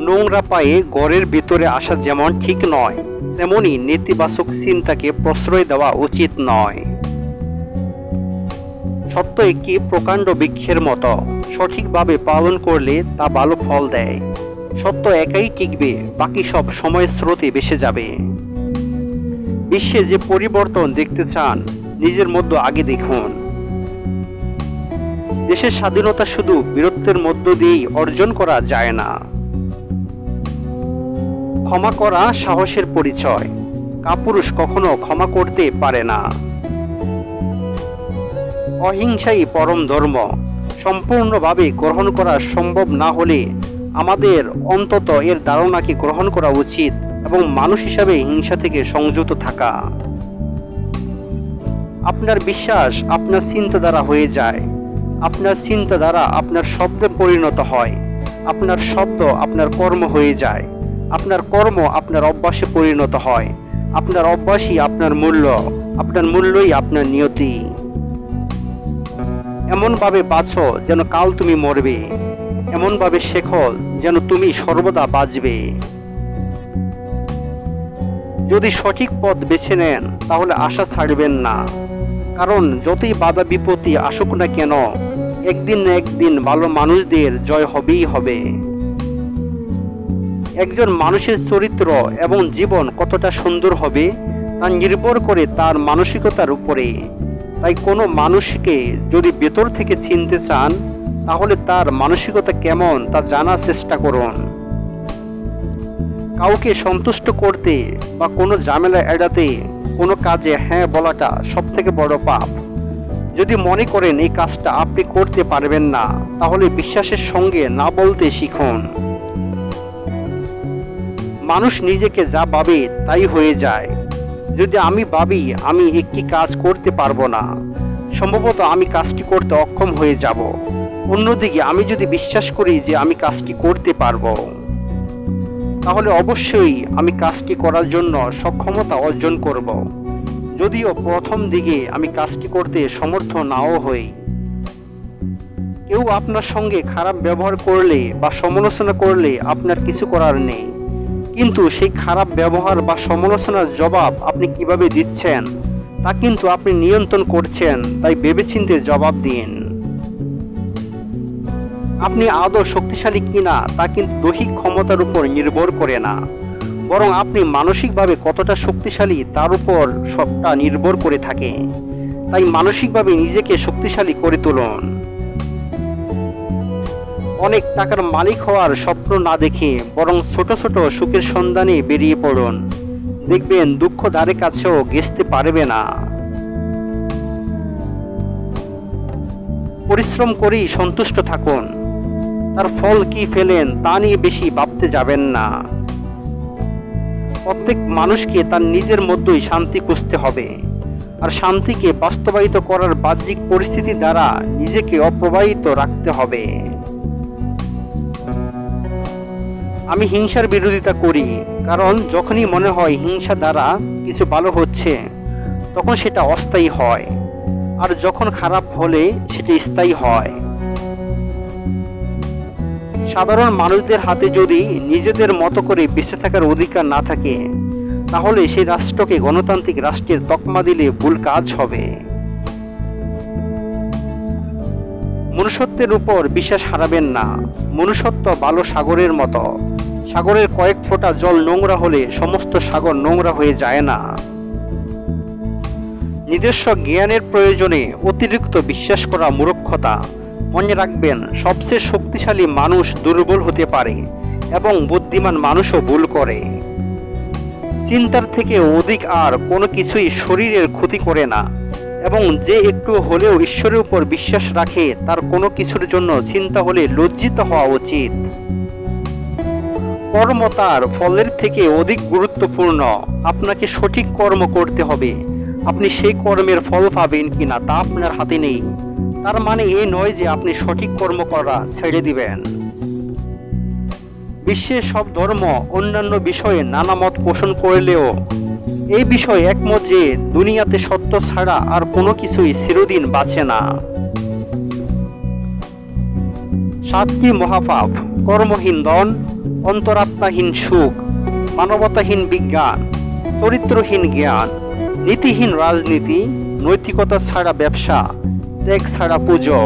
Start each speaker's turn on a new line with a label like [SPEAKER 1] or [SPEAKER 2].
[SPEAKER 1] নোংরা পায়ে ঘরের ভিতরে আসা যেমন ঠিক নয়, তেমনি নেতিবাচক চিন্তাকে প্রশ্রয় দেওয়া উচিত নয়। সত্য একটি প্রকাণ্ড বৃক্ষের মতো, সঠিকভাবে পালন করলে তা ভালো ফল দেয়। সত্য একাই টিকবে, বাকি সব সময়ের স্রোতে ভেসে যাবে। বিশ্বে যে পরিবর্তন দেখতে চান, নিজের মধ্যে আগে দেখুন। দেশের স্বাধীনতা শুধু বীরত্বের মধ্য দিয়েই অর্জন করা যায় না। ক্ষমা করা সাহসের পরিচয়, কাপুরুষ কখনো ক্ষমা করতে পারে না। অহিংসাই পরম ধর্ম, সম্পূর্ণভাবে গ্রহণ করা সম্ভব না হলে আমাদের অন্তত এর ধারণাকে গ্রহণ করা উচিত এবং মানুষ হিসাবে হিংসা থেকে সংযত থাকা। আপনার বিশ্বাস আপনার চিন্তাধারা হয়ে যায়, আপনার চিন্তাধারা আপনার শব্দে পরিণত হয়, আপনার শব্দ আপনার কর্ম হয়ে যায়, আপনার কর্ম আপনার অভ্যাসে পরিণত হয়, আপনার অভ্যাসই আপনার মূল্য, আপনার মূল্যই আপনার নিয়তি। এমনভাবে বাঁচো যেন কাল তুমি মরবে, এমনভাবে শেখো যেন তুমি সর্বদা বাঁচবে। যদি সঠিক পথ বেছে নেন তাহলে আশা ছাড়বেন না, কারণ যতই বাধা বিপত্তি আসুক না কেন, একদিন না একদিন ভালো মানুষদের জয় হবেই হবে। একজন মানুষের চরিত্র এবং জীবন কতটা সুন্দর হবে তা নির্ভর করে তার মানসিকতার উপরে। তাই কোনো মানুষকে যদি ভেতর থেকে চিনতে চান তাহলে তার মানসিকতা কেমন তা জানার চেষ্টা করুন। কাউকে সন্তুষ্ট করতে বা কোনো ঝামেলা এড়াতে কোনো কাজে হ্যাঁ বলাটা সবথেকে বড় পাপ। যদি মনে করেন এই কাজটা আপনি করতে পারবেন না, তাহলে বিশ্বাসের সঙ্গে না বলতে শিখুন। মানুষ নিজেকে যা ভাবে তাই হয়ে যায়। যদি আমি ভাবি আমি একটি কাজ করতে পারবো না, সম্ভবত আমি কাজটি করতে অক্ষম হয়ে যাব। অন্যদিকে আমি যদি বিশ্বাস করি যে আমি কাজটি করতে পারবো, তাহলে অবশ্যই আমি কাজটি করার জন্য সক্ষমতা অর্জন করব, যদিও প্রথম দিকে আমি কাজটি করতে সমর্থ নাও হই। কেউ আপনার সঙ্গে খারাপ ব্যবহার করলে বা সমালোচনা করলে আপনার কিছু করার নেই, কিন্তু সেই খারাপ ব্যবহার বা সমালোচনার জবাব আপনি কিভাবে দিচ্ছেন তা কিন্তু আপনি নিয়ন্ত্রণ করছেন। তাই ভেবেচিন্তে জবাব দিন। আপনি আদৌ শক্তিশালী কিনা তা কিন্তু দৈহিক ক্ষমতার উপর নির্ভর করে না, বরং আপনি মানসিকভাবে কতটা শক্তিশালী তার উপর সবটা নির্ভর করে থাকে। তাই মানসিকভাবে নিজেকে শক্তিশালী করে তুলুন। অনেক টাকার মালিক হওয়ার স্বপ্ন না দেখে বরং ছোট ছোট সুখের সন্ধানে বেরিয়ে পড়ুন। দেখবেন দুঃখ দ্বারে কাছেও ঘেঁষতে পারবে না। পরিশ্রম করেই সন্তুষ্ট থাকুন, তার ফল কি ফেলেন তা নিয়ে বেশি ভাবতে যাবেন না। প্রত্যেক মানুষকে তার নিজের মধ্যেই শান্তি খুঁজতে হবে, আর শান্তিকে বাস্তবায়িত করার বাহ্যিক পরিস্থিতি দ্বারা নিজেকে অপ্রবাহিত রাখতে হবে। আমি হিংসার বিরোধিতা করি, কারণ যখনই মনে হয় হিংসা দ্বারা কিছু ভালো হচ্ছে তখন সেটা অস্থায়ী হয়, আর যখন খারাপ হলে সেটা স্থায়ী হয়। সাধারণ মানুষদের হাতে যদি নিজেদের মতো করে বেঁচে থাকার অধিকার না থাকে, তাহলে সেই রাষ্ট্রকে গণতান্ত্রিক রাষ্ট্রের তকমা দিলে ভুল কাজ হবে। মনুষ্যত্বের উপর বিশ্বাস হারাবেন না। মনুষ্যত্ব ভালো সাগরের মতো, সাগরের কয়েক ফোঁটা জল নোংরা হলে সমস্ত সাগর নোংরা হয়ে যায় না। নিজস্ব জ্ঞানের প্রয়োজনে অতিরিক্ত বিশ্বাস করা মূর্খতা। মনে রাখবেন, সবচেয়ে শক্তিশালী মানুষ দুর্বল হতে পারে এবং বুদ্ধিমান মানুষও ভুল করে। চিন্তার থেকে অধিক আর কোনো কিছুই শরীরের ক্ষতি করে না, এবং যে একটু হলেও ঈশ্বরের উপর বিশ্বাস রাখে তার কোনো কিছুর জন্য চিন্তা হলে লজ্জিত হওয়া উচিত। কর্ম তার ফলের থেকে অধিক গুরুত্বপূর্ণ। আপনাকে সঠিক কর্ম করতে হবে। আপনি সেই কর্মের ফল পাবেন কিনা তা আপনার হাতে নেই। তার মানে এই নয় যে আপনি সঠিক কর্ম করা ছেড়ে দিবেন। বিশ্বের সব ধর্ম অন্যান্য বিষয়ে নানা মত পোষণ করলেও এই বিষয়ে একমত যে দুনিয়াতে সত্য ছাড়া আর কোনো কিছুই চিরদিন বাঁচে না। সাতটি মহাপাপ: কর্মহীন ধন, অন্তরাত্মাহীন সুখ, মানবতাহীন বিজ্ঞান, চরিত্রহীন জ্ঞান, নীতিহীন রাজনীতি, নৈতিকতা ছাড়া ব্যবসা, ত্যাগ ছাড়া পুজো।